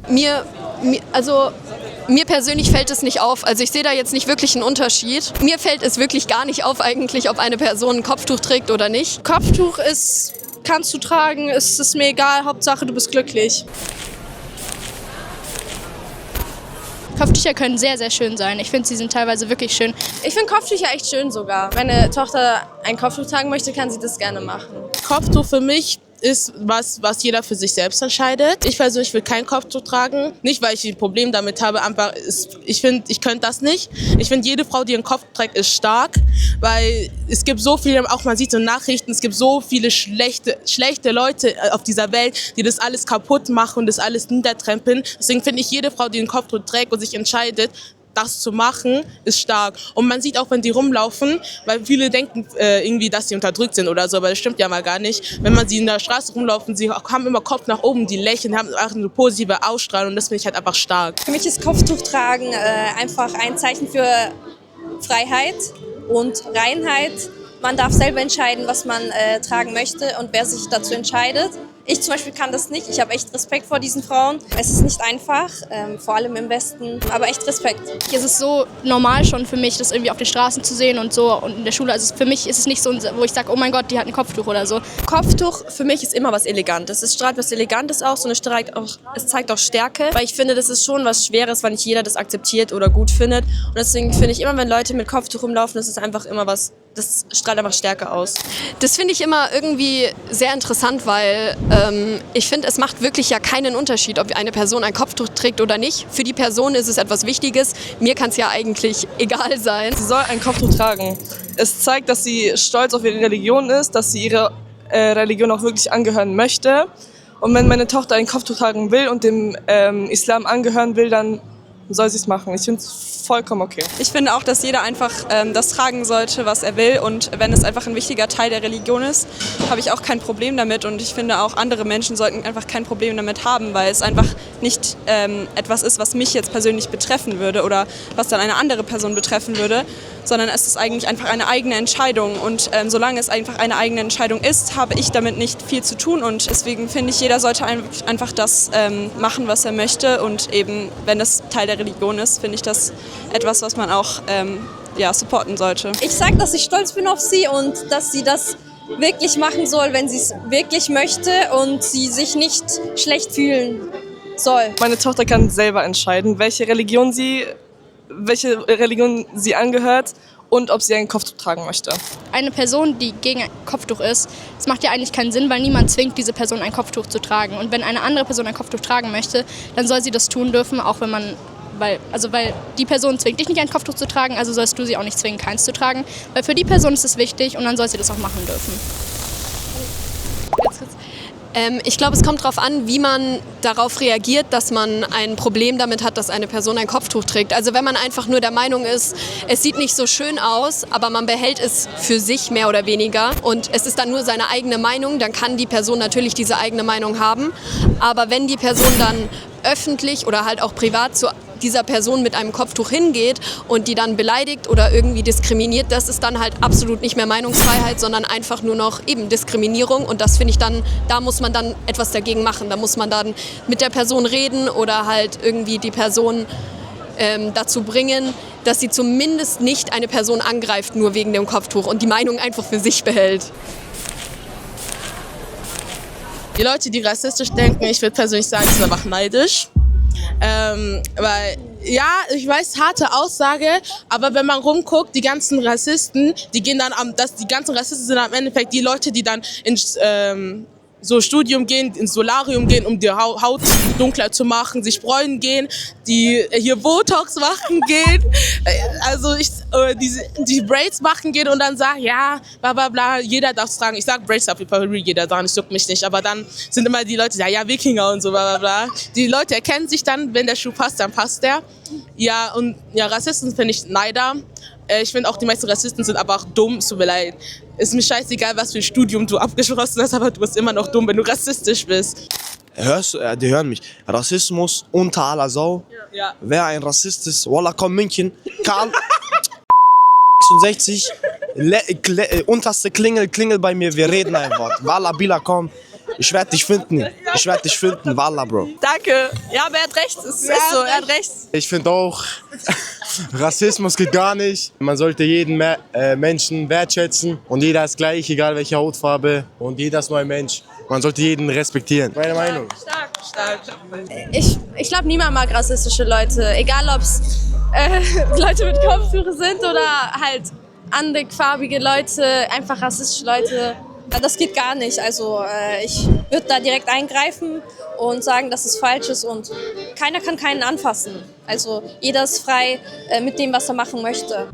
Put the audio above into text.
Mir persönlich fällt es nicht auf. Also ich sehe da jetzt nicht wirklich einen Unterschied. Mir fällt es wirklich gar nicht auf eigentlich, ob eine Person ein Kopftuch trägt oder nicht. Kopftuch kannst du tragen, es ist mir egal, Hauptsache du bist glücklich. Kopftücher können sehr, sehr schön sein. Ich finde, sie sind teilweise wirklich schön. Ich finde Kopftücher echt schön sogar. Wenn meine Tochter ein Kopftuch tragen möchte, kann sie das gerne machen. Kopftuch für mich ist was jeder für sich selbst entscheidet. Ich persönlich will kein Kopftuch tragen. Nicht, weil ich ein Problem damit habe, einfach ich finde, ich könnte das nicht. Ich finde, jede Frau, die einen Kopf trägt, ist stark, weil es gibt so viele, auch man sieht so Nachrichten, es gibt so viele schlechte Leute auf dieser Welt, die das alles kaputt machen und das alles niedertrempeln. Deswegen finde ich, jede Frau, die einen Kopftuch trägt und sich entscheidet, das zu machen, ist stark. Und man sieht auch, wenn die rumlaufen, weil viele denken irgendwie, dass sie unterdrückt sind oder so, aber das stimmt ja mal gar nicht. Wenn man sie in der Straße rumlaufen, sie haben immer Kopf nach oben, die lächeln, haben auch eine positive Ausstrahlung und das finde ich halt einfach stark. Für mich ist Kopftuch tragen einfach ein Zeichen für Freiheit und Reinheit. Man darf selber entscheiden, was man tragen möchte und wer sich dazu entscheidet. Ich zum Beispiel kann das nicht. Ich habe echt Respekt vor diesen Frauen. Es ist nicht einfach, vor allem im Westen, aber echt Respekt. Es ist so normal schon für mich, das irgendwie auf den Straßen zu sehen und so und in der Schule. Also für mich ist es nicht so, wo ich sage, oh mein Gott, die hat ein Kopftuch oder so. Kopftuch für mich ist immer was Elegantes. Es strahlt was Elegantes aus und es zeigt auch Stärke. Weil ich finde, das ist schon was Schweres, weil nicht jeder das akzeptiert oder gut findet. Und deswegen finde ich immer, wenn Leute mit Kopftuch rumlaufen, das ist einfach immer was, das strahlt einfach Stärke aus. Das finde ich immer irgendwie sehr interessant, weil ich finde, es macht wirklich ja keinen Unterschied, ob eine Person ein Kopftuch trägt oder nicht. Für die Person ist es etwas Wichtiges. Mir kann es ja eigentlich egal sein. Sie soll ein Kopftuch tragen. Es zeigt, dass sie stolz auf ihre Religion ist, dass sie ihrer Religion auch wirklich angehören möchte. Und wenn meine Tochter ein Kopftuch tragen will und dem Islam angehören will, dann soll sie es machen. Ich finde es vollkommen okay. Ich finde auch, dass jeder einfach das tragen sollte, was er will. Und wenn es einfach ein wichtiger Teil der Religion ist, habe ich auch kein Problem damit. Und ich finde auch, andere Menschen sollten einfach kein Problem damit haben, weil es einfach nicht etwas ist, was mich jetzt persönlich betreffen würde oder was dann eine andere Person betreffen würde, sondern es ist eigentlich einfach eine eigene Entscheidung. Und solange es einfach eine eigene Entscheidung ist, habe ich damit nicht viel zu tun. Und deswegen finde ich, jeder sollte einfach das machen, was er möchte. Und eben, wenn das Teil der Religion ist, finde ich das etwas, was man auch supporten sollte. Ich sage, dass ich stolz bin auf sie und dass sie das wirklich machen soll, wenn sie es wirklich möchte und sie sich nicht schlecht fühlen soll. Meine Tochter kann selber entscheiden, welche Religion sie angehört und ob sie ein Kopftuch tragen möchte. Eine Person, die gegen ein Kopftuch ist, das macht ja eigentlich keinen Sinn, weil niemand zwingt diese Person ein Kopftuch zu tragen. Und wenn eine andere Person ein Kopftuch tragen möchte, dann soll sie das tun dürfen, auch wenn man weil die Person zwingt dich nicht, ein Kopftuch zu tragen, also sollst du sie auch nicht zwingen, keins zu tragen. Weil für die Person ist es wichtig und dann soll sie das auch machen dürfen. Ich glaube, es kommt darauf an, wie man darauf reagiert, dass man ein Problem damit hat, dass eine Person ein Kopftuch trägt. Also wenn man einfach nur der Meinung ist, es sieht nicht so schön aus, aber man behält es für sich mehr oder weniger und es ist dann nur seine eigene Meinung, dann kann die Person natürlich diese eigene Meinung haben. Aber wenn die Person dann öffentlich oder halt auch privat zu dieser Person mit einem Kopftuch hingeht und die dann beleidigt oder irgendwie diskriminiert, das ist dann halt absolut nicht mehr Meinungsfreiheit, sondern einfach nur noch eben Diskriminierung und das finde ich dann, da muss man dann etwas dagegen machen. Da muss man dann mit der Person reden oder halt irgendwie die Person dazu bringen, dass sie zumindest nicht eine Person angreift, nur wegen dem Kopftuch und die Meinung einfach für sich behält. Die Leute, die rassistisch denken, ich würde persönlich sagen, sind einfach neidisch. Weil, ja, ich weiß, harte Aussage, aber wenn man rumguckt, die ganzen Rassisten, die ganzen Rassisten sind am Endeffekt die Leute, die dann ins so Studium gehen, ins Solarium gehen, um die Haut dunkler zu machen, sich bräunen gehen, die hier Botox machen gehen, also die Braids machen gehen und dann sagen, ja, bla bla bla, jeder darf es tragen. Ich sag Braids auf jeden Fall jeder sagen, das juckt mich nicht, aber dann sind immer die Leute, ja, Wikinger und so bla bla bla. Die Leute erkennen sich dann, wenn der Schuh passt, dann passt der. Ja, und ja, Rassisten finde ich Neider. Ich finde auch, die meisten Rassisten sind aber auch dumm, es tut mir leid. Ist mir scheißegal, was für ein Studium du abgeschlossen hast, aber du bist immer noch dumm, wenn du rassistisch bist. Die hören mich. Rassismus unter aller Sau. Ja. Wer ein Rassist ist, Wallah, komm München, Karl 66, Unterste Klingel bei mir, wir reden einfach. Wallah, Bila, komm. Ich werde dich finden. Wallah, Bro. Danke. Ja, aber er hat recht. Es ist so, er hat recht. Ich finde auch, Rassismus geht gar nicht. Man sollte jeden Menschen wertschätzen und jeder ist gleich, egal welche Hautfarbe und jeder ist nur ein Mensch. Man sollte jeden respektieren. Meine Meinung. Stark. Ich glaube, niemand mag rassistische Leute. Egal, ob es Leute mit Kopftuch sind oder halt andersfarbige Leute, einfach rassistische Leute. Ja, das geht gar nicht. Also ich würde da direkt eingreifen und sagen, dass es falsch ist und keiner kann keinen anfassen. Also jeder ist frei mit dem, was er machen möchte.